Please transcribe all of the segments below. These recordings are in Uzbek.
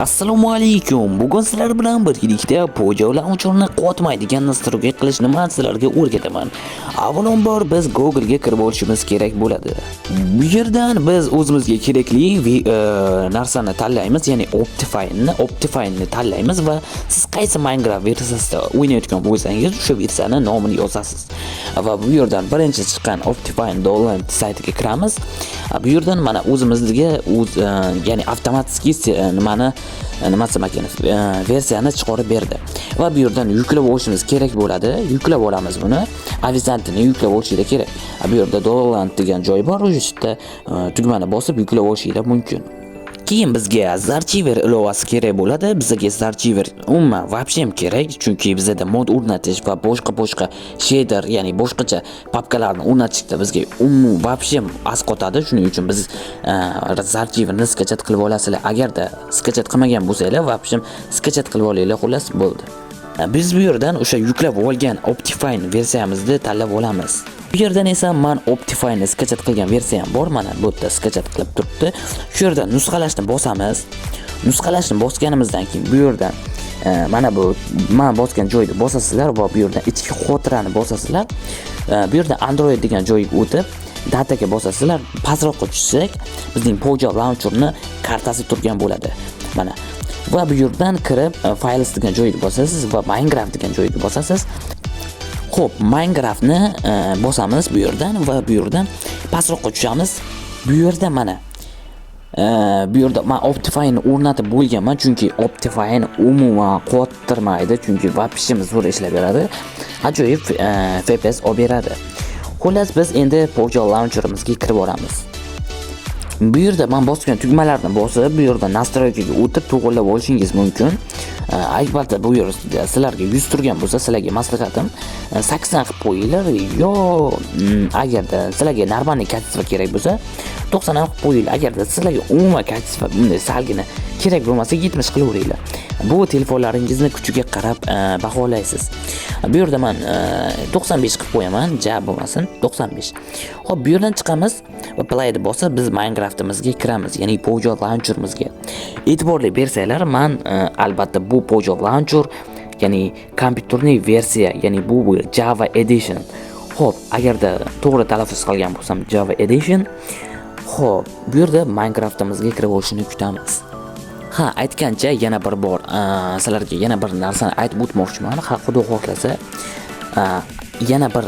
Assalomu alaykum. Bugun sizlar bilan birgalikda Pojo Launcherni qotmaydigan nastroyga qilishni men sizlarga o'rgataman. Avvalambor biz Google ga kirib olishimiz kerak bo'ladi. Bu yerdan biz o'zimizga kerakli narsani tanlaymiz, ya'ni Optifine'ni tanlaymiz va siz qaysi Minecraft versiyasida o'ynayotgan bo'lsangiz, o'sha versiyani nomini yozasiz. Va bu yerdan birinchi chiqqan Optifine.online saytiga kiramiz. Bu yerdan mana o'zimizga ya'ni avtomatik nima desam ekan, versiyani chiqarib berdi. Va bu yerdan yuklab olishimiz kerak bo'ladi. Yuklab olamiz buni. Avisantini yuklab olishinglar kerak. Bu yerda download degan joy bor, o'sha yerda tugmani bosib yuklab olishinglar mumkin. Keyin bizga Zarchiver ilovasi kerak bo'ladi. Bizga Zarchiver umuman вообще kerak, chunki bizda mod o'rnatish va boshqa shader, ya'ni boshqacha papkalarni o'rnatishda bizga вообще as qotadi. Shuning uchun biz Zarchiverni skachat qilib olasizlar. Agarda skachat qilmagan bo'lsanglar, вообще skachat qilib olinglar, xullas bo'ldi. Biz bu yerdan o'sha yuklab olgan Optifine versiyamizni tanlab olamiz. Bu yerdan esa men Optifine'ni skachat qilgan versiyam bor, mana bu yerda skachat qilib turibdi. Shu yerdan nusxalashni bosamiz. Nusxalashni bosganimizdan keyin bu yerdan mana bu men bosgan joyni bosasizlar va bu yerdan ichki xotirani bosasizlar. Bu yerda Android degan joyga o'tib, dataga bosasizlar. Pastroqqa tushsak, bizning Pojo Launcherni kartasi turgan bo'ladi. Mana va bu yerdan kirib Files degan joyga bosasiz va Minecraft degan joyga bosasiz. Xo'p, Minecraftni bosamiz bu yerdan va bu yerdan pastroqqa tushamiz. Bu yerda mana bu yerda men Optifine o'rnatib bo'lganman, chunki Optifine umuman qottirmaydi, chunki вообще zo'r ishlab beradi. Ajoyib FPS olib beradi. Xullas biz endi Pojo Launcherimizga kirib olamiz. Bu yerda men bosgan tugmalarni bosib, bu yerda nastroykaga o'tib to'g'rilab olishingiz mumkin. Albatta bu yerda sizlarga 100 turgan bo'lsa, sizlarga maslahatim 80 qilib qo'yinglar, yo agarda sizlarga normalniy kачество kerak bo'lsa 90 qilib qo'yinglar. Agarda sizlarga umuman kачество bunday salgina kerak bo'lmasa 70 qilaveringlar. Bu telefonlaringizni kuchiga qarab baholaysiz. Bu yerda men 95 qilib qo'yaman, ja bo'lmasin 95. Xo'p, bu yerdan chiqamiz va play deb bosib biz Minecraft'imizga kiramiz, ya'ni Pojo Launcher'imizga. E'tiborli bersanglar, men albatta bu Pojo Launcher, ya'ni kompyuterning versiya, ya'ni bu Java Edition. Xo'p, agarda to'g'ri talaffuz qilgan bo'lsam Java Edition. Xo'p, bu yerda Minecraft'imizga kirib olishini kutamiz. Ha, aytgancha yana bir bor sizlarga yana bir narsani aytib o'tmoqchiman. Ha, Xudo xohlasa yana bir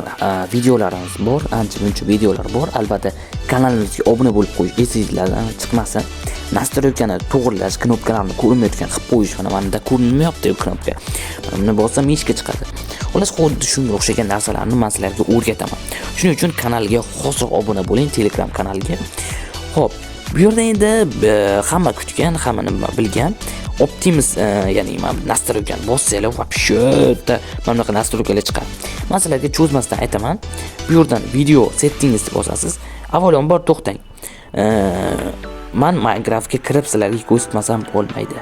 videolarimiz bor, ancha-muncha videolar bor. Albatta kanalimizga obuna bo'lib qo'yish esingizlardan chiqmasin. Nastroykani to'g'rilash, knopkalarni ko'rinmayotgan qilib qo'yish, mana menda ko'rinmayapti knopka. Buni bossam eshikka chiqadi. Xullas, xuddi shunga o'xshagan narsalarni men sizlarga o'rgataman. Shuning uchun kanalga hozir obuna bo'ling, Telegram kanaliga. Xo'p, bu yerda endi hamma kutgan, hamma nima bilgan Optimus, ya'ni men nastroykani bossanglar, вообще mana bunaqa nastroykalar chiqadi. Men sizlarga cho'zmasdan aytaman. Bu yerdan video settingizni bosasiz. Avvalambor to'xtang. Men Minecraftga kirib sizlarga ko'rsatmasam bo'lmaydi.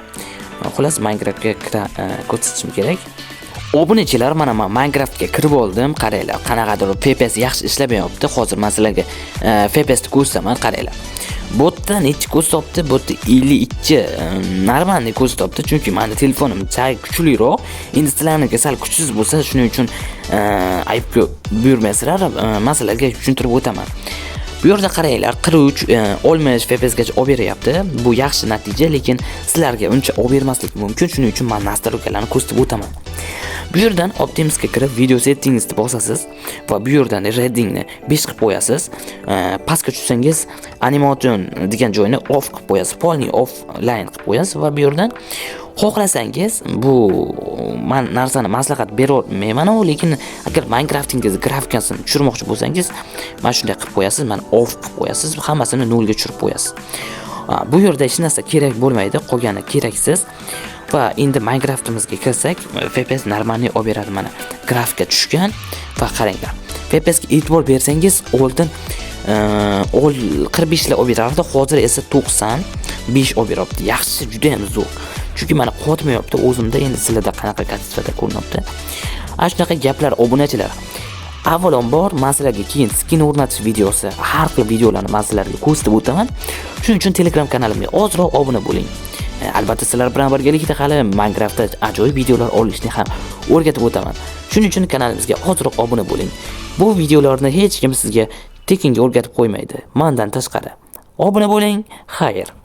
Xullas, Minecraftga ko'rsatishim kerak. Obunachilar, mana men Minecraftga kirib oldim. Qaranglar, qanaqadir FPS yaxshi ishlamayapti. Hozir men sizlarga FPS ni ko'rsataman, qaranglar. Botda necha ko'rsatyapti? Botda 52 normalniy ko'rsatyapti, chunki meni telefonim chay kuchliroq. Endi sizlarniki sal kuchsiz bo'lsa, shuning uchun aybga buyurmaysizlar, men sizlarga tushuntirib o'taman. Bu yerda qaranglar, 43 oltmish FPS gacha olib beryapti. Bu yaxshi natija, lekin sizlarga uncha olib bermasligi mumkin. Shuning uchun men nastroykalarni ko'rsatib o'taman. Bu yerdan Optimus'ga kirib video settingizni bosasiz va bu yerdan readingni 5 qilib qo'yasiz. Pastga tushsangiz animation degan joyni off qilib qo'yasiz, polni offline qilib qo'yasiz va bu yerdan xohlasangiz bu men narsani maslahat berolmayman, lekin agar Minecraft'ingiz grafikasini tushirmoqchi bo'lsangiz, mana shunday qilib qo'yasiz, mana off qilib qo'yasiz, hammasini 0 ga tushirib qo'yasiz. Bu yerda hech narsa kerak bo'lmaydi, qolgani keraksiz. Va endi Minecraft'imizga kirsak, FPS normalniy olib beradi, mana grafika tushgan va qaranglar. FPS ga e'tibor bersangiz, oldin 45 la olib berardi, hozir esa 95 olib beryapti. Yaxshi, juda ham zo'r. Chunki mana qotmayapti, o'zimda endi sizlarda qanaqa kачествоda ko'rinyapti. Shunaqa gaplar, obunachilar. Avvalambor men sizlarga keyin skin o'rnatish videosi, har xil videolarni men sizlarga ko'rsatib o'taman. Shuning uchun Telegram kanalimga ozroq obuna bo'ling. Albatta sizlar bilan birgalikda hali Minecraftda ajoyib videolar olishni ham o'rgatib o'taman. Shuning uchun kanalimizga hozirroq obuna bo'ling. Bu videolarni hech kim sizga tekinga o'rgatib qo'ymaydi, mendan tashqari. Obuna bo'ling, xayr.